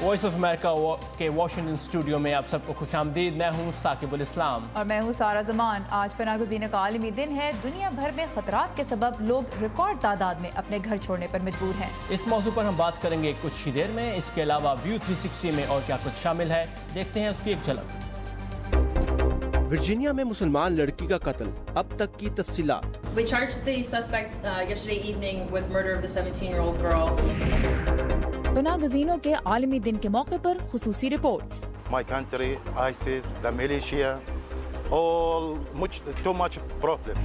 Voice of America के Washington studio में आप सबको खुशामदीद। मैं हूँ साकिबुल इस्लाम और मैं हूँ सारा जमान। आज पनाहगज़ीन का आलमी दिन है। दुनिया भर में खतरात के सबब लोग रिकॉर्ड तादाद में अपने घर छोड़ने पर मजबूर हैं। इस मौजू पर हम बात करेंगे कुछ ही देर में। इसके अलावा व्यू 360 में और क्या कुछ शामिल है, देखते हैं उसकी एक झलक। वर्जीनिया में मुसलमान लड़की का कत्ल, अब तक की तफसीलात। We charged the suspects yesterday evening with murder of the 17-year-old girl. पनाहगज़ीनों के आलमी दिन के मौके पर खुसूसी reports. My country, ISIS, the militia, too much problem.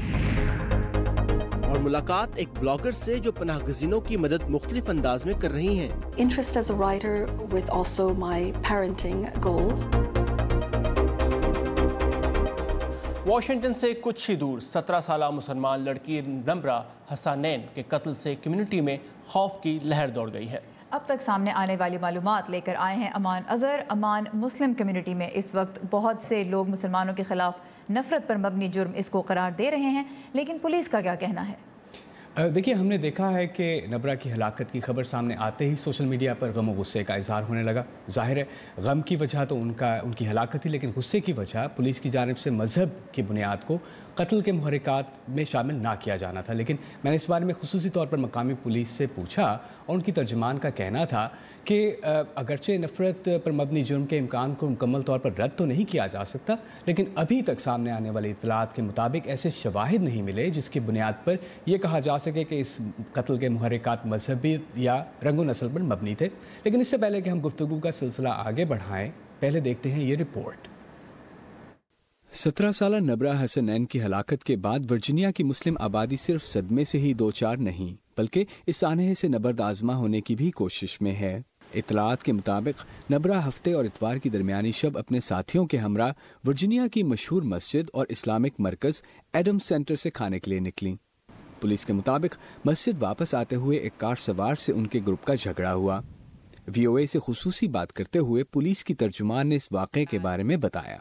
और मुलाकात एक ब्लॉगर से जो पनाहगज़ीनों की मदद मुख्तलिफ अंदाज में कर रही हैं। Interest as a writer with also my parenting goals. Washington से कुछ ही दूर 17 साला मुसलमान लड़की नम्रा हसनैन के कत्ल से कम्युनिटी में खौफ की लहर दौड़ गई है। अब तक सामने आने वाली मालूमात लेकर आए हैं अमान अजहर। अमान, मुस्लिम कम्युनिटी में इस वक्त बहुत से लोग मुसलमानों के खिलाफ नफरत पर मबनी जुर्म इसको करार दे रहे हैं, लेकिन पुलिस का क्या कहना है? देखिए, हमने देखा है कि नबरा की हलाकत की खबर सामने आते ही सोशल मीडिया पर गम और गुस्से का इजहार होने लगा। जाहिर है गम की वजह तो उनकी हलाकत थी, लेकिन गुस्से की वजह पुलिस की जानिब से मजहब की बुनियाद को कत्ल के मुहर्रिकात में शामिल ना किया जाना था। लेकिन मैंने इस बारे में खुसूसी तौर पर मकामी पुलिस से पूछा और उनकी तर्जमान का कहना था कि अगरचे नफ़रत पर मबनी जुर्म के इम्कान को मुकम्मल तौर पर रद्द तो नहीं किया जा सकता, लेकिन अभी तक सामने आने वाली इत्तलात के मुताबिक ऐसे शवाहिद नहीं मिले जिसकी बुनियाद पर यह कहा जा सके कि इस कत्ल के मुहर्रिकात मजहबी या रंगो नस्ल पर मबनी थे। लेकिन इससे पहले कि हम गुफ्तगू का सिलसिला आगे बढ़ाएं, पहले देखते हैं ये रिपोर्ट। 17 साला नबरा हसनैन की हलाकत के बाद वर्जीनिया की मुस्लिम आबादी सिर्फ सदमे से ही दो चार नहीं, बल्कि इस सानहे से नबर्द आजमा होने की भी कोशिश में है। इतलात के मुताबिक नबरा हफ्ते और इतवार की दरमियानी शब अपने साथियों के हमरा वर्जीनिया की मशहूर मस्जिद और इस्लामिक मरकज एडम सेंटर से खाने के लिए निकली। पुलिस के मुताबिक मस्जिद वापस आते हुए एक कार सवार से उनके ग्रुप का झगड़ा हुआ। VOA से खुसूसी बात करते हुए पुलिस की तर्जुमान ने इस वाक़े के बारे में बताया।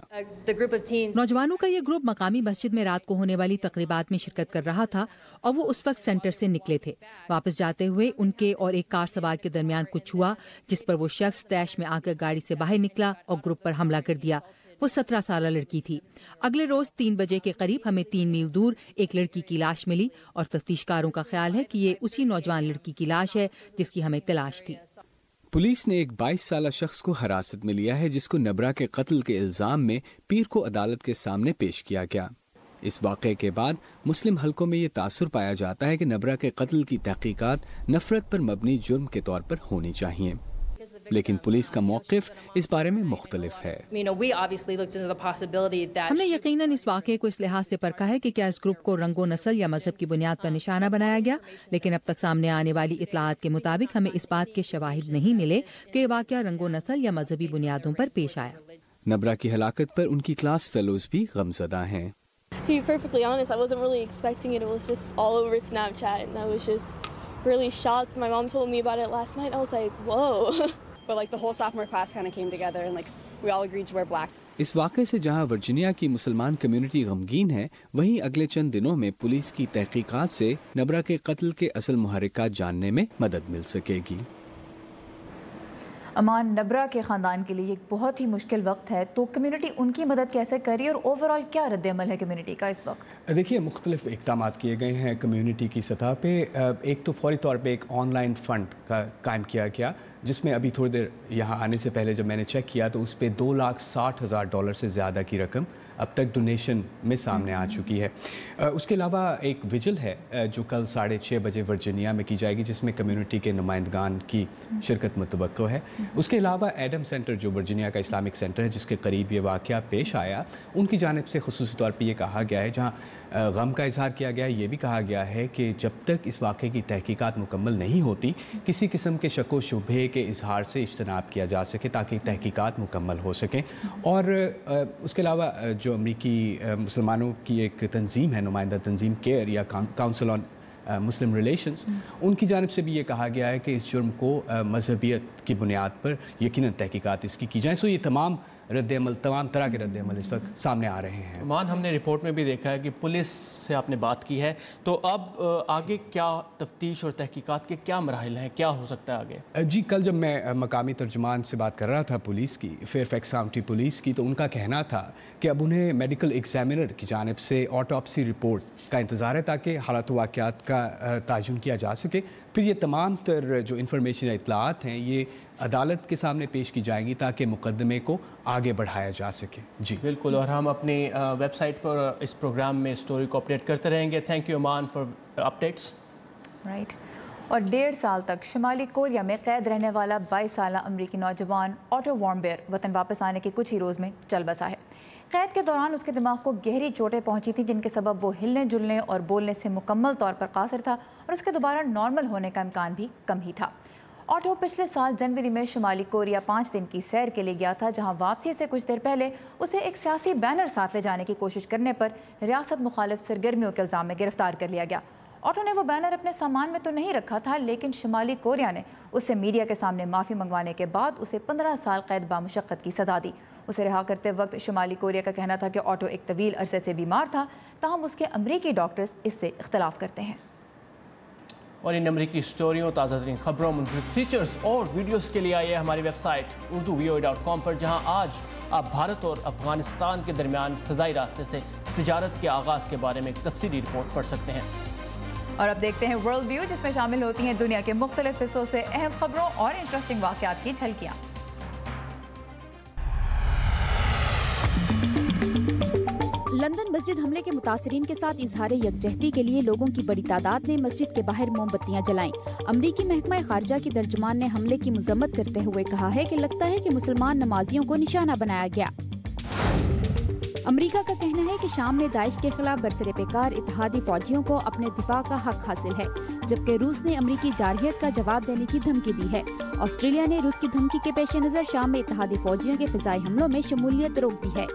नौजवानों का ये ग्रुप मकामी मस्जिद में रात को होने वाली तकरीबात में शिरकत कर रहा था और वो उस वक्त सेंटर से निकले थे। वापस जाते हुए उनके और एक कार सवार के दरमियान कुछ हुआ, जिस पर वो शख्स तैश में आकर गाड़ी से बाहर निकला और ग्रुप पर हमला कर दिया। वो 17 साल लड़की थी। अगले रोज 3 बजे के करीब हमें 3 मील दूर एक लड़की की लाश मिली और तफ्तीशकारों का ख्याल है कि ये उसी नौजवान लड़की की लाश है जिसकी हमें तलाश थी। पुलिस ने एक 22 साला शख्स को हिरासत में लिया है, जिसको नबरा के कत्ल के इल्जाम में पीर को अदालत के सामने पेश किया गया। इस वाक़े के बाद मुस्लिम हलकों में ये तासुर पाया जाता है कि नबरा के कत्ल की तहकीकात नफरत पर मबनी जुर्म के तौर पर होनी चाहिए, लेकिन पुलिस का मौक़िफ़ इस बारे में मुख्तलिफ है। हमने यकीनन इस वाक़े को इस लिहाज से परखा है कि क्या इस ग्रुप को रंगो नस्ल या मजहब की बुनियाद पर निशाना बनाया गया, लेकिन अब तक सामने आने वाली इत्तलात के मुताबिक हमें इस बात के शवाहिद नहीं मिले कि वाक़या रंगो नस्ल या मजहबी बुनियादों पर पेश आया। नबरा की हलाकत पर उनकी क्लास फेलोज भी गमज़दा हैं। To be perfectly honest, I wasn't really expecting it. It was just all over Snapchat, and I was just really shocked. My mom told me about it last night. I was like, whoa. But like the whole sophomore class kind of came together and like we all agreed to wear black. इस वाक़े से जहां Virginia की मुसलमान community गमगीन है, वहीं अगले चंद दिनों में पुलिस की तहकीकात से नबरा के कत्ल के असल मुहर्रिकात जानने में मदद मिल सकेगी। अमान, नबरा के ख़ानदान के लिए एक बहुत ही मुश्किल वक्त है, तो कम्युनिटी उनकी मदद कैसे करी और ओवरऑल क्या रद्द-ए-अमल है कम्युनिटी का इस वक्त? देखिए, मुख्तलिफ इक़दाम किए गए हैं कम्युनिटी की सतह पे। एक तो फौरी तौर पे एक ऑनलाइन फ़ंड का कायम किया गया, जिसमें अभी थोड़ी देर यहाँ आने से पहले जब मैंने चेक किया तो उस पर $2,60,000 से ज़्यादा की रकम अब तक डोनेशन में सामने आ चुकी है। उसके अलावा एक विजिल है जो कल 6:30 बजे वर्जीनिया में की जाएगी, जिसमें कम्युनिटी के नुमाइंदगान की शिरकत मुतवक्को है। उसके अलावा एडम सेंटर जो वर्जीनिया का इस्लामिक सेंटर है, जिसके करीब ये वाक़या पेश आया, उनकी जानिब से खुसूसी तौर पर यह कहा गया है, जहाँ गम का इजहार किया गया है, ये भी कहा गया है कि जब तक इस वाक़े की तहकीकात मुकम्मल नहीं होती, किसी किस्म के शक व शुबहे के इजहार से इज्तनाब किया जा सके ताकि तहकीकात मुकम्मल हो सकें। और उसके अलावा जो अमरीकी मुसलमानों की एक तंजीम है, नुमाइंदा तंजीम केयर या काउंसिल ऑन मुस्लिम रिलेशंस, उनकी जानिब से भी ये कहा गया है कि इस जुर्म को मजहबियत की बुनियाद पर यकीनन तहकीकात इसकी की जाए। सो ये तमाम रद्द अमल, तमाम तरह के रद्द अमल इस वक्त सामने आ रहे हैं। मान हमने रिपोर्ट में भी देखा है कि पुलिस से आपने बात की है, तो अब आगे क्या तफ्तीश और तहकीकात के क्या मराहिल हैं, क्या हो सकता है आगे? जी, कल जब मैं मकामी तर्जुमान से बात कर रहा था पुलिस की, फेयरफैक्स काउंटी पुलिस की, तो उनका कहना था कि अब उन्हें मेडिकल एग्जामिनर की जानिब से ऑटोप्सी रिपोर्ट का इंतज़ार है ताकि हालात वाक़यात का ताजुन किया जा सके। फिर ये तमाम तर जो इन्फॉर्मेशन या इत्तलात हैं ये अदालत के सामने पेश की जाएंगी ताकि मुकदमे को आगे बढ़ाया जा सके। जी बिल्कुल, और हम अपनी वेबसाइट पर इस प्रोग्राम में स्टोरी को अपडेट करते रहेंगे। Thank you Aman for updates. Right. और 1.5 साल तक शुमाली कोरिया में कैद रहने वाला 22 साला अमरीकी नौजवान ऑटो वॉर्मबियर वतन वापस आने के कुछ ही रोज़ में चल बसा है। कैद के दौरान उसके दिमाग को गहरी चोटें पहुंची थी, जिनके सबब वो हिलने जुलने और बोलने से मुकम्मल तौर पर कासिर था और उसके दोबारा नॉर्मल होने का इम्कान भी कम ही था। ऑटो पिछले साल जनवरी में शुमाली कोरिया 5 दिन की सैर के लिए गया था, जहां वापसी से कुछ देर पहले उसे एक सियासी बैनर साथ ले जाने की कोशिश करने पर रियासत मुखालिफ सरगर्मियों के इल्ज़ाम में गिरफ्तार कर लिया गया। ऑटो ने वो बैनर अपने सामान में तो नहीं रखा था, लेकिन शुमाली कोरिया ने उससे मीडिया के सामने माफ़ी मंगवाने के बाद उसे 15 साल कैद बामुशक्कत की सज़ा दी। उसे रिहा करते वक्त शुमाली कोरिया का कहना था कि ऑटो एक तवील अरसे से बीमार था, ताहम उसके अमरीकी डॉक्टर्स इससे इख्तलाफ करते हैं। और इन अमरीकी स्टोरियों, ताज़ा तरीन खबरों, मुनफरद फीचर्स और वीडियोस के लिए आइए हमारी वेबसाइट urduvoa.com पर, जहां आज आप भारत और अफगानिस्तान के दरमियान फ़ज़ाई रास्ते से तिजारत के आगाज़ के बारे में एक तफसीली रिपोर्ट पढ़ सकते हैं। और अब देखते हैं वर्ल्ड व्यू, जिसमें शामिल होती हैं दुनिया के मुख्तलिफ हिस्सों से अहम खबरों और इंटरेस्टिंग वाक़यात की झलकियाँ। लंदन मस्जिद हमले के मुतासरीन के साथ इजहार यकजहती के लिए लोगों की बड़ी तादाद ने मस्जिद के बाहर मोमबत्तियां जलाईं। अमरीकी महकमा खारजा की तर्जुमान ने हमले की मजम्मत करते हुए कहा है कि लगता है कि मुसलमान नमाजियों को निशाना बनाया गया। अमेरिका का कहना है कि शाम में दाइश के खिलाफ बरसरे पेकार इत्तेहादी फौजियों को अपने दिफा का हक हासिल है, जबकि रूस ने अमरीकी जारहियत का जवाब देने की धमकी दी है। ऑस्ट्रेलिया ने रूस की धमकी के पेश नज़र शाम में इत्तेहादी फौजियों के फिजाई हमलों में शमूलियत रोक दी है।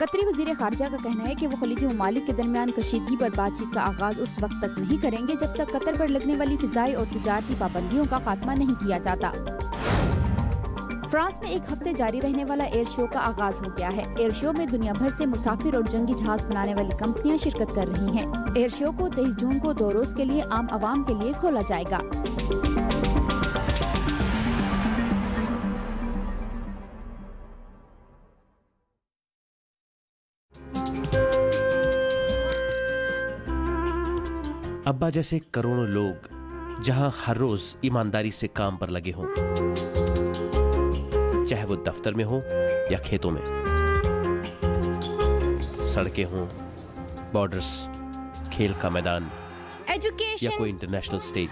कतरी वजीर खारजा का कहना है कि वो खलीजी ममालिक के दरमियान कशीदगी पर बातचीत का आगाज उस वक्त तक नहीं करेंगे जब तक कतर पर लगने वाली फिजाई और तिजारती पाबंदियों का खात्मा नहीं किया जाता। फ्रांस में एक हफ्ते जारी रहने वाला एयर शो का आगाज हो गया है। एयर शो में दुनिया भर से मुसाफिर और जंगी जहाज बनाने वाली कंपनियां शिरकत कर रही हैं। एयर शो को 23 जून को 2 रोज के लिए आम आवाम के लिए खोला जाएगा। अब्बा जैसे करोड़ों लोग जहां हर रोज ईमानदारी से काम पर लगे हों, चाहे वो दफ्तर में हो या खेतों में, सड़कें हों, बॉर्डर्स, खेल का मैदान या कोई इंटरनेशनल स्टेज।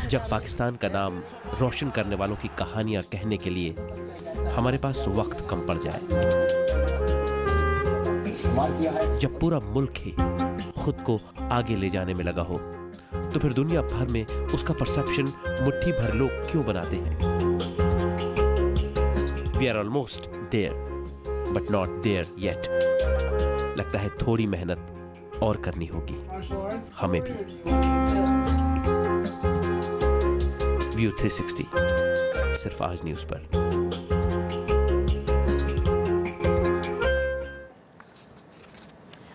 जब पाकिस्तान का नाम रोशन करने वालों की कहानियां कहने के लिए हमारे पास वक्त कम पड़ जाए, जब पूरा मुल्क ही खुद को आगे ले जाने में लगा हो, तो फिर दुनिया भर में उसका परसेप्शन मुट्ठी भर लोग क्यों बनाते हैं? We are almost there, but not there yet. लगता है थोड़ी मेहनत और करनी होगी हमें भी। व्यू 360 सिर्फ आज न्यूज़ पर।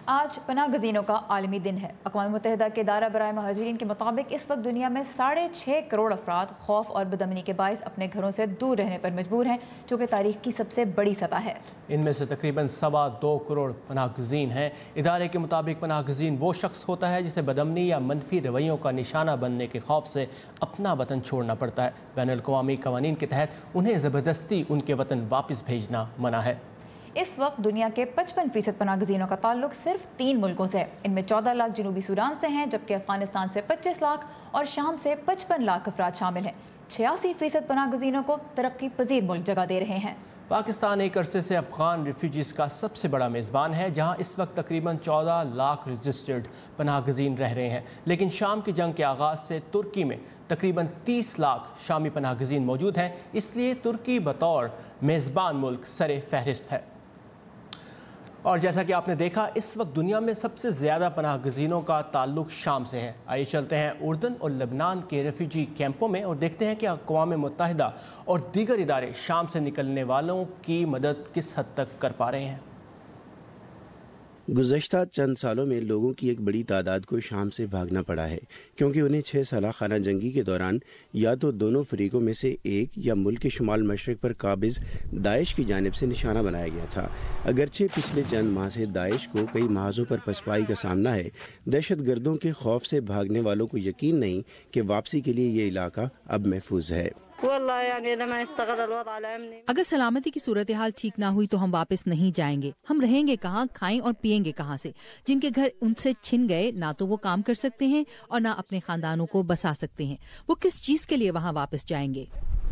आज पनाह गज़ीनों का आलमी दिन है। अक़वाम मुत्तहिदा के इदारा बराए महाजिरीन के मुताबिक इस वक्त दुनिया में 6.5 करोड़ अफराद खौफ और बदअमनी के बायस अपने घरों से दूर रहने पर मजबूर हैं, जो कि तारीख की सबसे बड़ी सतह है। इनमें से तकरीबन 2.25 करोड़ पनाह गज़ीन हैं। इदारे के मुताबिक पनाह गज़ीन वो शख्स होता है जिसे बदअमनी या मनफी रवैयों का निशाना बनने के खौफ से अपना वतन छोड़ना पड़ता है। बैनुल-अक़वामी क़वानीन के तहत उन्हें ज़बरदस्ती उनके वतन वापस भेजना मना है। इस वक्त दुनिया के 55% पनाह गज़ीनों का ताल्लुक सिर्फ 3 मुल्कों से है। इनमें 14 लाख जनूबी सूडान से हैं, जबकि अफगानिस्तान से 25 लाख और शाम से 55 लाख अफराद शामिल हैं। 86% पनाह गज़ीनों को तरक्की पजीर मुल्क जगह दे रहे हैं। पाकिस्तान एक अरसे से अफगान रिफ्यूजीज़ का सबसे बड़ा मेज़बान है, जहां इस वक्त तकरीबन 14 लाख रजिस्टर्ड पनाह गज़ीन रह रहे हैं। लेकिन शाम की जंग के आगाज़ से तुर्की में तकरीबन 30 लाख शामी पनाह गज़ीन मौजूद हैं, इसलिए तुर्की बतौर मेज़बान मुल्क सरे फहरिस्त है। اور جیسا کہ آپ نے دیکھا اس وقت دنیا میں سب سے زیادہ پناہ گزینوں کا تعلق شام سے ہے. آئیے چلتے ہیں اردن اور لبنان کے ریفیوجی کیمپوں میں اور دیکھتے ہیں کہ اقوام متحدہ اور دیگر ادارے شام سے نکلنے والوں کی مدد کس حد تک کر پا رہے ہیں. گزشتہ چند سالوں میں لوگوں کی ایک بڑی تعداد کو شام سے بھاگنا پڑا ہے کیونکہ انہیں 6 سالہ خانہ جنگی کے دوران یا تو دونوں فریقوں میں سے ایک یا ملک کے شمال مشرق پر قابض داعش کی جانب سے نشانہ بنایا گیا تھا. اگرچہ پچھلے چند ماہ سے داعش کو کئی محاذوں پر پسپائی کا سامنا ہے، دہشت گردوں کے خوف سے بھاگنے والوں کو یقین نہیں کہ واپسی کے لیے یہ علاقہ اب محفوظ ہے. اگر سلامتی کی صورتحال ٹھیک نہ ہوئی تو ہم واپس نہیں جائیں گے. ہم رہیں گے کہاں، کھائیں اور پیئیں گے کہاں سے؟ جن کے گھر ان سے چھن گئے نہ تو وہ کام کر سکتے ہیں اور نہ اپنے خاندانوں کو بسا سکتے ہیں. وہ کس چیز کے لیے وہاں واپس جائیں گے؟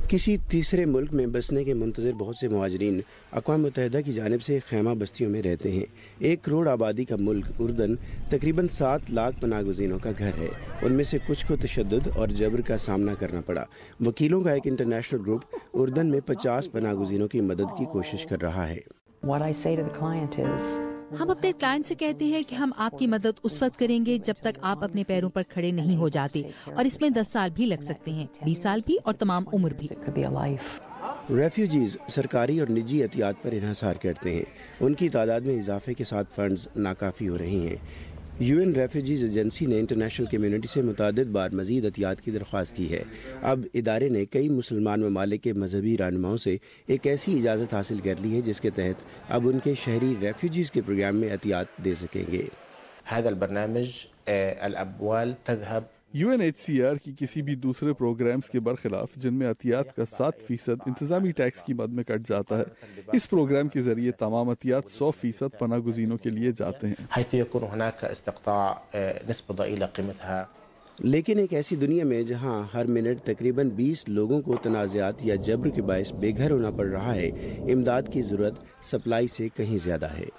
کسی تیسرے ملک میں بسنے کے منتظر بہت سے مہاجرین اقوام متحدہ کی جانب سے خیمہ بستیوں میں رہتے ہیں. 1 کروڑ آبادی کا ملک اردن تقریباً 7 لاکھ پناہ گزینوں کا گھر ہے. ان میں سے کچھ کو تشدد اور جبر کا سامنا کرنا پڑا. وکیلوں کا ایک انٹرنیشنل گروپ اردن میں 50 پناہ گزینوں کی مدد کی کوشش کر رہا ہے. ہم اپنے کلائنٹ سے کہتے ہیں کہ ہم آپ کی مدد اس وقت کریں گے جب تک آپ اپنے پیروں پر کھڑے نہیں ہو جاتے، اور اس میں 10 سال بھی لگ سکتے ہیں، 20 سال بھی، اور تمام عمر بھی. ریفیوجیز سرکاری اور نجی عطیات پر انحصار کرتے ہیں. ان کی تعداد میں اضافے کے ساتھ فنڈز ناکافی ہو رہے ہیں. UN ریفیوجیز ایجنسی نے انٹرنیشنل کمیونٹی سے متعدد بار مزید عطیات کی درخواست کی ہے. اب ادارے نے کئی مسلمان ممالک کے مذہبی رہنماؤں سے ایک ایسی اجازت حاصل کر لی ہے جس کے تحت اب ان کے شہری ریفیوجیز کے پروگرام میں عطیات دے سکیں گے. UNHCR کی کسی بھی دوسرے پروگرامز کے برخلاف جن میں عطیات کا 7% انتظامی ٹیکس کی مد میں کٹ جاتا ہے، اس پروگرام کے ذریعے تمام عطیات 100% پناہ گزینوں کے لیے جاتے ہیں. لیکن ایک ایسی دنیا میں جہاں ہر منٹ تقریباً 20 لوگوں کو تنازعات یا جبر کے باعث بے گھر ہونا پڑ رہا ہے، امداد کی ضرورت سپلائی سے کہیں زیادہ ہے.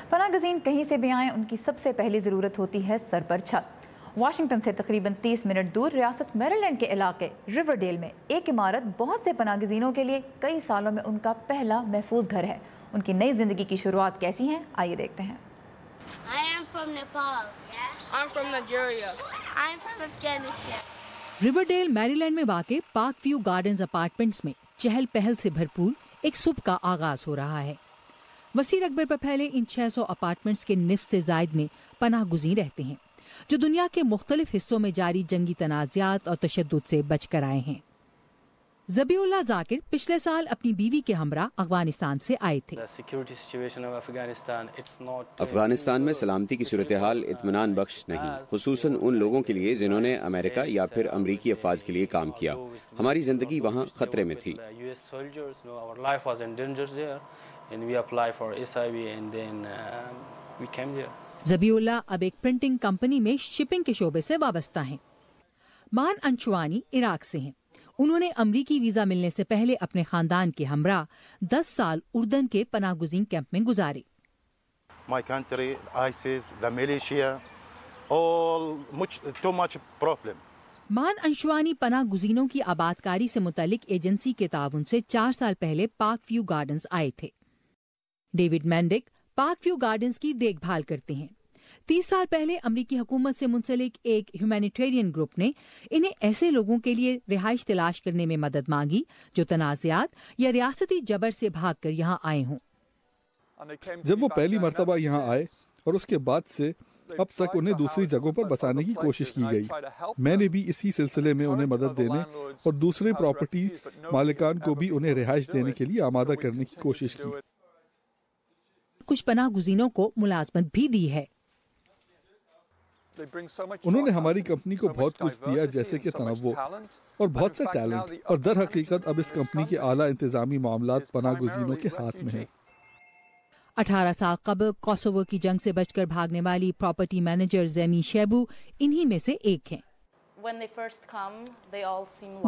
پناہ گزین کہیں سے بھی آئیں، ان کی سب سے پہلی ضرورت ہوتی ہے سر پر چھت. واشنگٹن سے تقریباً 30 منٹ دور ریاست میریلینڈ کے علاقے ریور ڈیل میں ایک عمارت بہت سے پناہ گزینوں کے لیے کئی سالوں میں ان کا پہلا محفوظ گھر ہے. ان کی نئی زندگی کی شروعات کیسی ہیں، آئیے دیکھتے ہیں. I am from Nepal. I'm from Nigeria. I'm from Afghanistan. Riverdale Maryland میں واقع پارک ویو گارڈنز اپارٹمنٹس میں چہل پہل سے بھرپور ایک صبح کا آغاز ہو رہا ہے. وسیع رقبے پر پھیلے ان 600 اپارٹمنٹس کے نصف سے زائد میں پناہ گزین رہتے ہیں جو دنیا کے مختلف حصوں میں جاری جنگی تنازعات اور تشدد سے بچ کر آئے ہیں. ذبی اللہ ذاکر پچھلے سال اپنی بیوی کے ہمراہ افغانستان سے آئے تھے. افغانستان میں سلامتی کی صورتحال اطمینان بخش نہیں، خصوصاً ان لوگوں کے لیے جنہوں نے امریکہ یا پھر امریکی افواج کے لیے کام کیا. ہماری زندگی وہاں خطرے میں تھی. ذبی اللہ اب ایک پرنٹنگ کمپنی میں شپنگ کے شعبے سے وابستہ ہیں. مان انچوانی عراق سے ہیں. انہوں نے امریکی ویزا ملنے سے پہلے اپنے خاندان کے ہمراہ 10 سال اردن کے پناہ گزین کیمپ میں گزارے. My country, ISIS, the militia, all too much problem. مان انشوانی پناہ گزینوں کی آبادکاری سے متعلق ایجنسی کے تعاون سے 4 سال پہلے پارک ویو گارڈنز آئے تھے. ڈیوڈ مینڈک پارک ویو گارڈنز کی دیکھ بھال کرتے ہیں. 30 سال پہلے امریکی حکومت سے منسلک ایک ہیومینیٹیرین گروپ نے انہیں ایسے لوگوں کے لیے رہائش تلاش کرنے میں مدد مانگی جو تنازعات یا ریاستی جبر سے بھاگ کر یہاں آئے ہوں. جب وہ پہلی مرتبہ یہاں آئے اور اس کے بعد سے اب تک انہیں دوسری جگہوں پر بسانے کی کوشش کی گئی. میں نے بھی اسی سلسلے میں انہیں مدد دینے اور دوسرے پراپرٹی مالکان کو بھی انہیں رہائش دینے کے لیے آمادہ کرنے کی کوشش کی. کچھ پناہ گزینوں کو ملازمت بھی دی ہے. انہوں نے ہماری کمپنی کو بہت کچھ دیا جیسے کہ تنوع اور بہت سے ٹیلنٹ، اور در حقیقت اب اس کمپنی کے اعلیٰ انتظامی معاملات پناہ گزینوں کے ہاتھ میں ہیں. 18 سال قبل کوسوو کی جنگ سے بچ کر بھاگنے والی پراپرٹی مینیجر زیمی شیبو انہی میں سے ایک ہیں.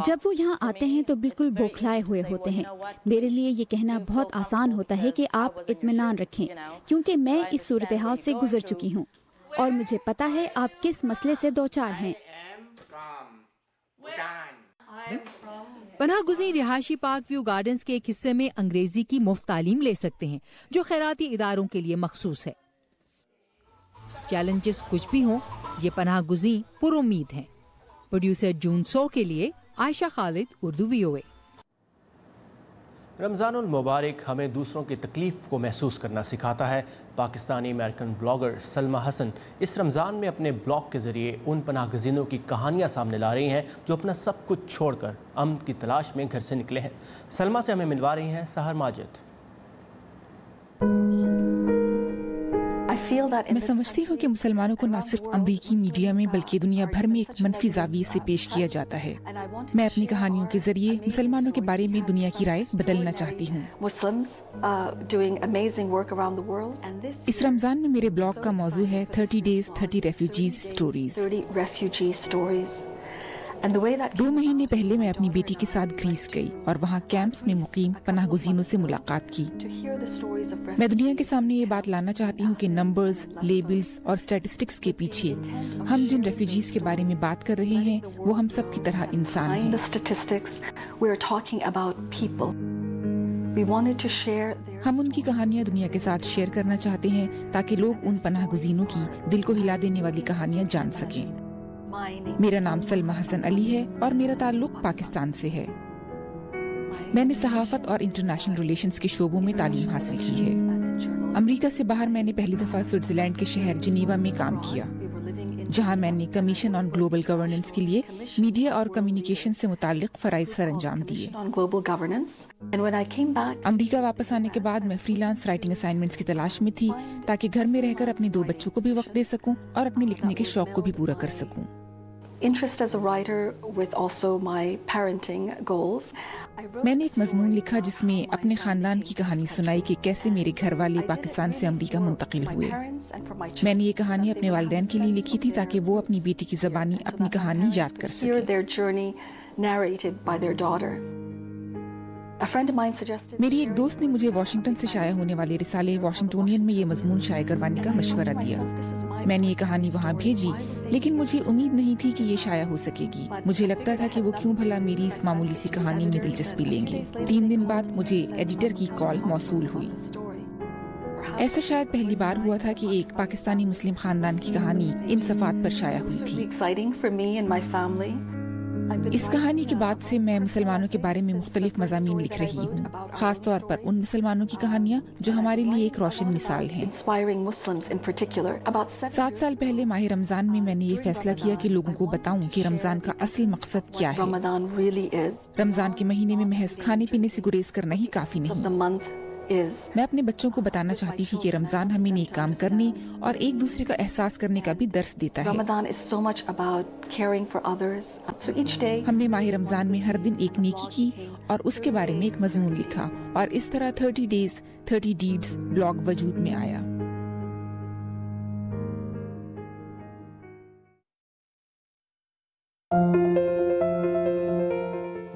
جب وہ یہاں آتے ہیں تو بالکل بوکھلائے ہوئے ہوتے ہیں. میرے لیے یہ کہنا بہت آسان ہوتا ہے کہ آپ اطمینان رکھیں کیونکہ میں اس صورتحال سے گزر چکی ہوں اور مجھے پتا ہے آپ کس مسئلے سے دوچار ہیں. पनाह गुज़ीर रिहायशी पार्क व्यू गार्डन्स के एक हिस्से में अंग्रेजी की मुफ्त तालीम ले सकते हैं, जो खैराती इदारों के लिए मखसूस है। चैलेंजेस कुछ भी हों, ये पनाह गुज़ीर पुरुम्मीद हैं। प्रोड्यूसर जून सो के लिए आयशा खालिद, उर्दू VOA। रमज़ानुल मुबारक हमें दूसरों की तकलीफ़ को महसूस करना सिखाता है। पाकिस्तानी अमेरिकन ब्लॉगर सलमा हसन इस रमज़ान में अपने ब्लॉग के ज़रिए उन पनाह गज़ीनों की कहानियाँ सामने ला रही हैं जो अपना सब कुछ छोड़कर अमन की तलाश में घर से निकले हैं। सलमा से हमें मिलवा रही हैं सहर माजिद। मैं समझती हूँ कि मुसलमानों को न सिर्फ अमरीकी मीडिया में बल्कि दुनिया भर में एक मनफी ज़ाविये से पेश किया जाता है। मैं अपनी कहानियों के जरिए मुसलमानों के बारे में दुनिया की राय बदलना चाहती हूँ। इस रमज़ान में मेरे ब्लॉग का मौजू है 30 days 30 refugees stories। 2 महीने पहले मैं अपनी बेटी के साथ ग्रीस गई और वहाँ कैंप्स में मुकीम पनाह गुज़ीनों से मुलाकात की। मैं दुनिया के सामने ये बात लाना चाहती हूँ कि नंबर्स, लेबल्स और स्टैटिस्टिक्स के पीछे हम जिन रेफ्यूजीज के बारे में बात कर रहे हैं वो हम सब की तरह इंसान हैं। हम उनकी कहानियाँ दुनिया के साथ शेयर करना चाहते हैं ताकि लोग उन पनाह गुज़ीनों की दिल को हिला देने वाली कहानियाँ जान सकें। मेरा नाम सलमा हसन अली है और मेरा ताल्लुक पाकिस्तान से है। मैंने सहाफत और इंटरनेशनल रिलेशंस के शोबों में तालीम हासिल की है। अमेरिका से बाहर मैंने पहली दफा स्विट्जरलैंड के शहर जिनीवा में काम किया, जहां मैंने कमीशन ऑन ग्लोबल गवर्नेंस के लिए मीडिया और कम्युनिकेशन से मुताल्लिक फराइज सरअंजाम दिए। अमेरिका वापस आने के बाद मैं फ्रीलांस राइटिंग असाइनमेंट्स की तलाश में थी ताकि घर में रहकर अपने 2 बच्चों को भी वक्त दे सकूं और अपने लिखने के शौक को भी पूरा कर सकूं। मैंने एक मजमून लिखा जिसमें अपने खानदान की कहानी सुनाई कि कैसे मेरे घर वाले पाकिस्तान से अमेरिका मुंतकिल हुए। मैंने ये कहानी अपने वालिदैन के लिए लिखी थी ताकि वो अपनी बेटी की ज़बानी अपनी कहानी याद कर सकें। मेरी एक दोस्त ने मुझे वाशिंगटन से शाया होने वाले रिसाले वाशिंगटोनियन में ये मजमून शाया करवाने का मशवरा दिया। मैंने ये कहानी वहाँ भेजी, लेकिन मुझे उम्मीद नहीं थी कि ये शाया हो सकेगी। मुझे लगता था कि वो क्यों भला मेरी इस मामूली सी कहानी में दिलचस्पी लेंगे। 3 दिन बाद मुझे एडिटर की कॉल मौसूल हुई। ऐसा शायद पहली बार हुआ था कि एक पाकिस्तानी मुस्लिम खानदान की कहानी इन सफ़ात पर शाया हुई थी। इस कहानी के बाद से मैं मुसलमानों के बारे में मुख्तलिफ मज़ामीन लिख रही हूँ, खास तौर पर उन मुसलमानों की कहानियाँ जो हमारे लिए एक रोशन मिसाल हैं। 7 साल पहले माह रमज़ान में मैंने ये फैसला किया कि लोगों को बताऊं कि रमज़ान का असल मकसद क्या है। रमज़ान के महीने में महज खाने पीने से गुरेज करना ही काफी नहीं। मैं अपने बच्चों को बताना चाहती थी कि रमज़ान हमें नेक काम करने और एक दूसरे का एहसास करने का भी दर्स देता है। हमने माह रमज़ान में हर दिन एक नेकी की और उसके बारे में एक मजमून लिखा और इस तरह 30 days 30 deeds ब्लॉग वजूद में आया।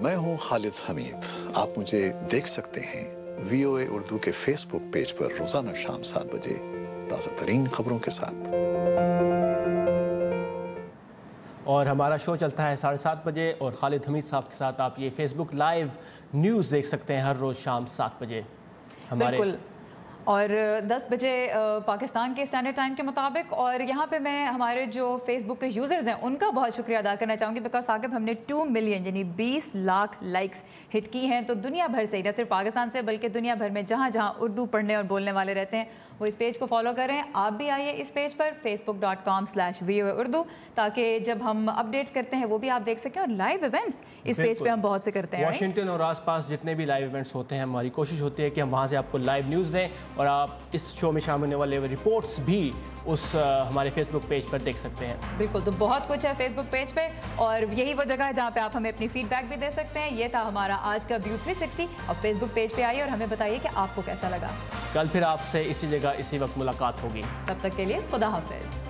मैं हूँ खालिद हमीद। आप मुझे देख सकते हैं VOA उर्दू के फेसबुक पेज पर रोजाना शाम 7 बजे ताज़ा तरीन खबरों के साथ। और हमारा शो चलता है 7:30 बजे और खालिद हमीद साहब के साथ आप ये फेसबुक लाइव न्यूज़ देख सकते हैं हर रोज़ शाम 7 बजे हमारे। और 10 बजे पाकिस्तान के स्टैंडर्ड टाइम के मुताबिक। और यहाँ पे मैं हमारे जो फेसबुक के यूज़र्स हैं उनका बहुत शुक्रिया अदा करना चाहूँगी, बिकॉज साकिब हमने 2 मिलियन यानी 20 लाख लाइक्स हिट की हैं। तो दुनिया भर से, न सिर्फ पाकिस्तान से बल्कि दुनिया भर में जहाँ जहाँ उर्दू पढ़ने और बोलने वाले रहते हैं वो इस पेज को फॉलो करें। आप भी आइए इस पेज पर facebook.com/VOA उर्दू, ताकि जब हम अपडेट्स करते हैं वो भी आप देख सकें। और लाइव इवेंट्स इस पेज पे हम बहुत से करते हैं। वाशिंगटन और आसपास जितने भी लाइव इवेंट्स होते हैं हमारी कोशिश होती है कि हम वहाँ से आपको लाइव न्यूज़ दें और आप इस शो में शामिल होने वाले रिपोर्ट्स भी उस हमारे फेसबुक पेज पर देख सकते हैं। बिल्कुल, तो बहुत कुछ है फेसबुक पेज पे और यही वो जगह है जहाँ पे आप हमें अपनी फीडबैक भी दे सकते हैं। ये था हमारा आज का व्यू 360 और फेसबुक पेज पे आइए और हमें बताइए कि आपको कैसा लगा। कल फिर आपसे इसी जगह इसी वक्त मुलाकात होगी। तब तक के लिए खुदा हाफिज।